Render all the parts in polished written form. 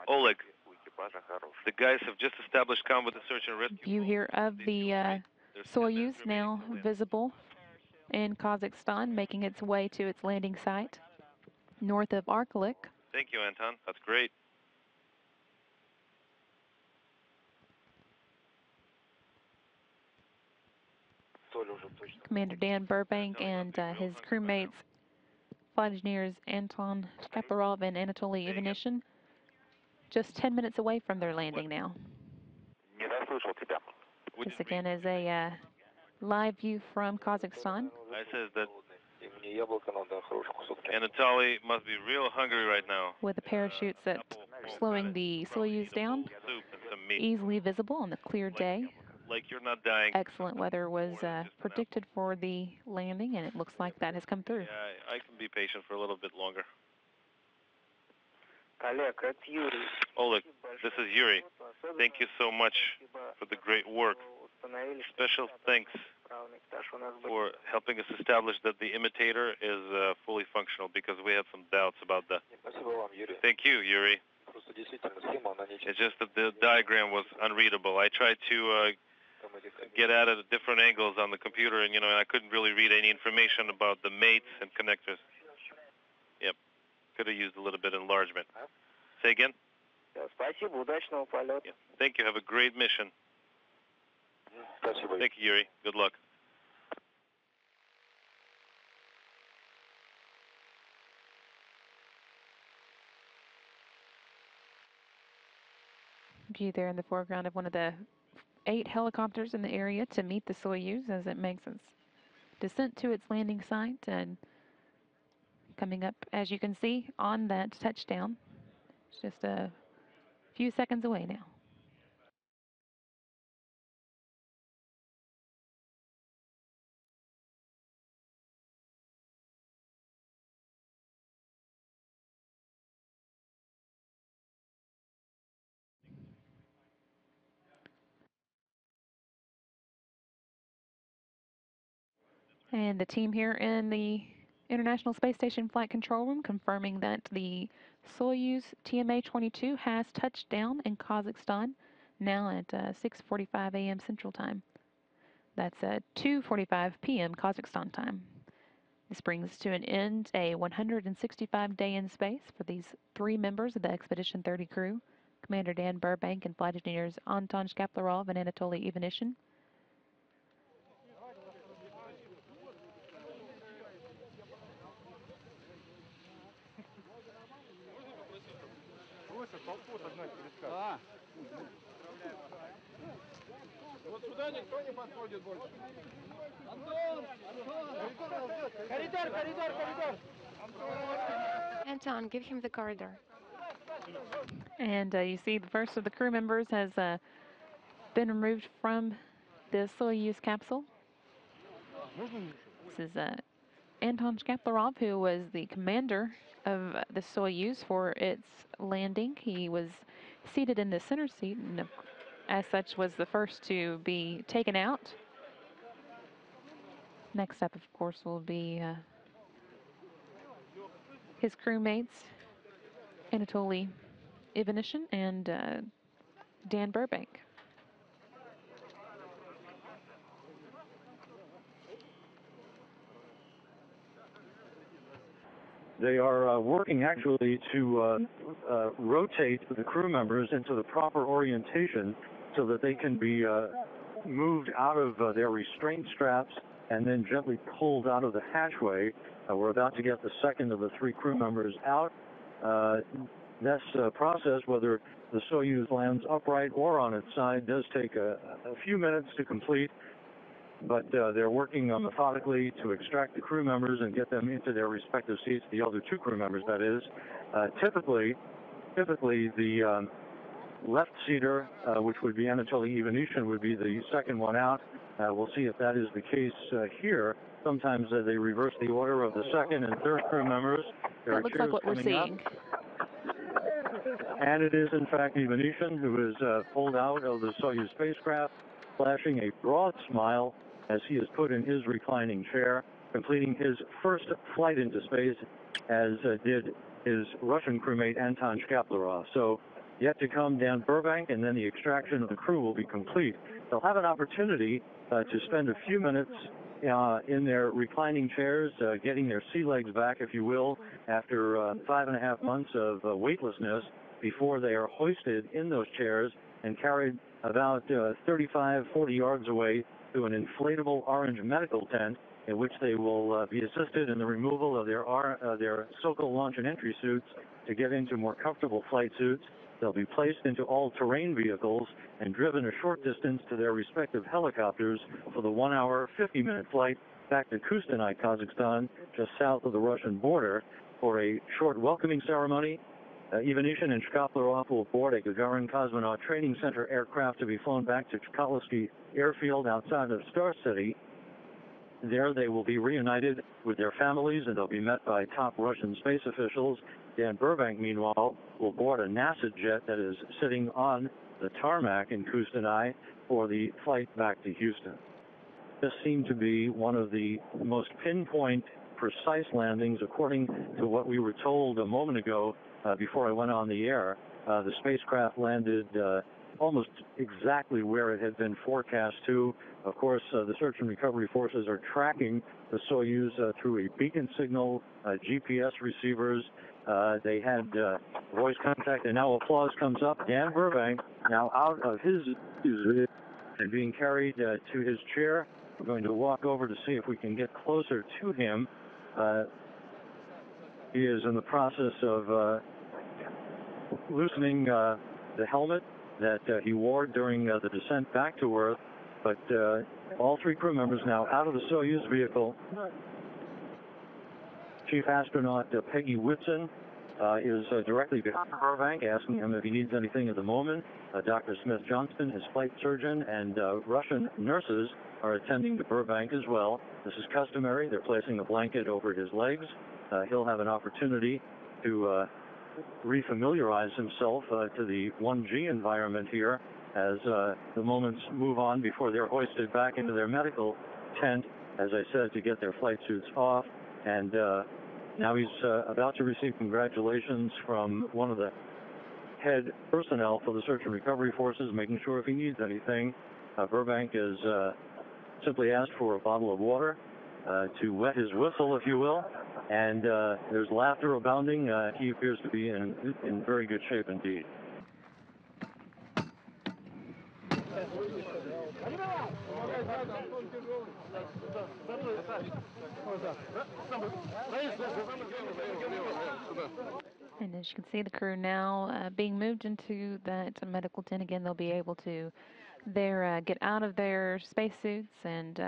Oleg, the guys have just established combat search and rescue. View here of the Soyuz now visible in Kazakhstan, making its way to its landing site north of Arkelik. Thank you, Anton. That's great. Commander Dan Burbank and his crewmates, flight engineers Anton Shkaplerov and Anatoly Ivanishin, just 10 minutes away from their landing now. This again is a live view from Kazakhstan. I says that Anatoly must be real hungry right now. With the parachutes that are slowing the Soyuz down, easily visible on the clear day. Like you're not dying. Excellent weather was predicted for the landing, and it looks like that has come through. Yeah, I can be patient for a little bit longer. Oleg, this is Yuri. Thank you so much for the great work. Special thanks for helping us establish that the imitator is fully functional, because we had some doubts about that. Thank you, Yuri. It's just that the diagram was unreadable. I tried to get at it at different angles on the computer, and I couldn't really read any information about the mates and connectors. Yep, could have used a little bit of enlargement. Say again? Yeah. Thank you. Have a great mission. Thank you, Yuri. Good luck. View there in the foreground of one of the 8 helicopters in the area to meet the Soyuz as it makes its descent to its landing site, and coming up, as you can see, on that touchdown. It's just a few seconds away now. And the team here in the International Space Station Flight Control Room confirming that the Sojoez TMA-22 has touched down in Kazakhstan now at 6:45 a.m. Central Time. That's 2:45 p.m. Kazakhstan time. This brings to an end a 165-day in space for these 3 members of the Expedition 30 crew, Commander Dan Burbank and flight engineers Anton Shkaplerov and Anatoly Ivanishin. Anton, give him the corridor. And you see the first of the crew members has been removed from the Soyuz capsule. This is Anton Shkaplerov, who was the commander of the Soyuz for its landing. He was seated in the center seat, and as such was the first to be taken out. Next up, of course, will be his crewmates, Anatoly Ivanishin and Dan Burbank. They are working actually to rotate the crew members into the proper orientation so that they can be moved out of their restraint straps and then gently pulled out of the hatchway. We're about to get the second of the 3 crew members out. This process, whether the Soyuz lands upright or on its side, does take a few minutes to complete, but they're working methodically to extract the crew members and get them into their respective seats, the other 2 crew members, that is. Typically the left seater, which would be Anatoly Ivanishin, would be the second one out. We'll see if that is the case here. Sometimes they reverse the order of the second and third crew members. That looks like what we're seeing. And it is, in fact, Ivanishin who is pulled out of the Soyuz spacecraft, flashing a broad smile as he is put in his reclining chair, completing his first flight into space, as did his Russian crewmate Anton Shkaplerov. So yet to come, Dan Burbank, and then the extraction of the crew will be complete. They'll have an opportunity to spend a few minutes in their reclining chairs, getting their sea legs back, if you will, after 5.5 months of weightlessness before they are hoisted in those chairs and carried about 35, 40 yards away to an inflatable orange medical tent in which they will be assisted in the removal of their so-called launch and entry suits to get into more comfortable flight suits. They'll be placed into all-terrain vehicles and driven a short distance to their respective helicopters for the 1-hour, 50-minute flight back to Kustanai, Kazakhstan, just south of the Russian border, for a short welcoming ceremony. Ivanishin and Shkaplerov will board a Gagarin Cosmonaut Training Center aircraft to be flown back to Chkalovsky Airfield outside of Star City. There they will be reunited with their families, and they'll be met by top Russian space officials. Dan Burbank, meanwhile, will board a NASA jet that is sitting on the tarmac in Kustanai for the flight back to Houston. This seemed to be one of the most pinpoint, precise landings, according to what we were told a moment ago before I went on the air. The spacecraft landed almost exactly where it had been forecast to. Of course, the search and recovery forces are tracking the Soyuz through a beacon signal, GPS receivers. They had voice contact, and now applause comes up. Dan Burbank, now out of his and being carried to his chair. We're going to walk over to see if we can get closer to him. He is in the process of loosening the helmet that he wore during the descent back to Earth. But all three crew members now out of the Soyuz vehicle. Chief astronaut Peggy Whitson is directly behind Burbank, asking him if he needs anything at the moment. Dr. Smith Johnston, his flight surgeon, and Russian nurses are attending to Burbank as well. This is customary. They're placing a blanket over his legs. He'll have an opportunity to refamiliarize himself to the 1G environment here as the moments move on before they're hoisted back into their medical tent, as I said, to get their flight suits off. And now he's about to receive congratulations from one of the head personnel for the search and recovery forces, making sure if he needs anything. Burbank has simply asked for a bottle of water to wet his whistle, if you will. And there's laughter abounding. He appears to be in very good shape indeed. And as you can see, the crew now being moved into that medical tent. Again, they'll be able to get out of their spacesuits and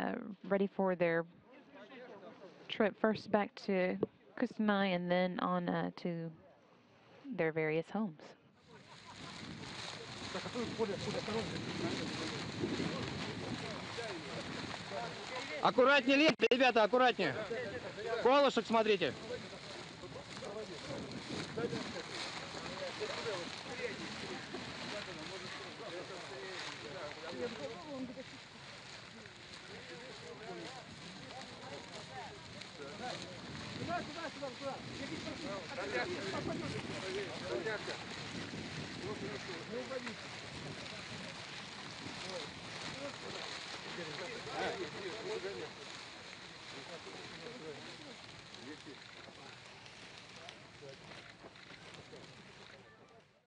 ready for their trip first back to Kustanai and then on to their various homes. Аккуратнее, лент, ребята, аккуратнее. Колышек смотрите. Сюда.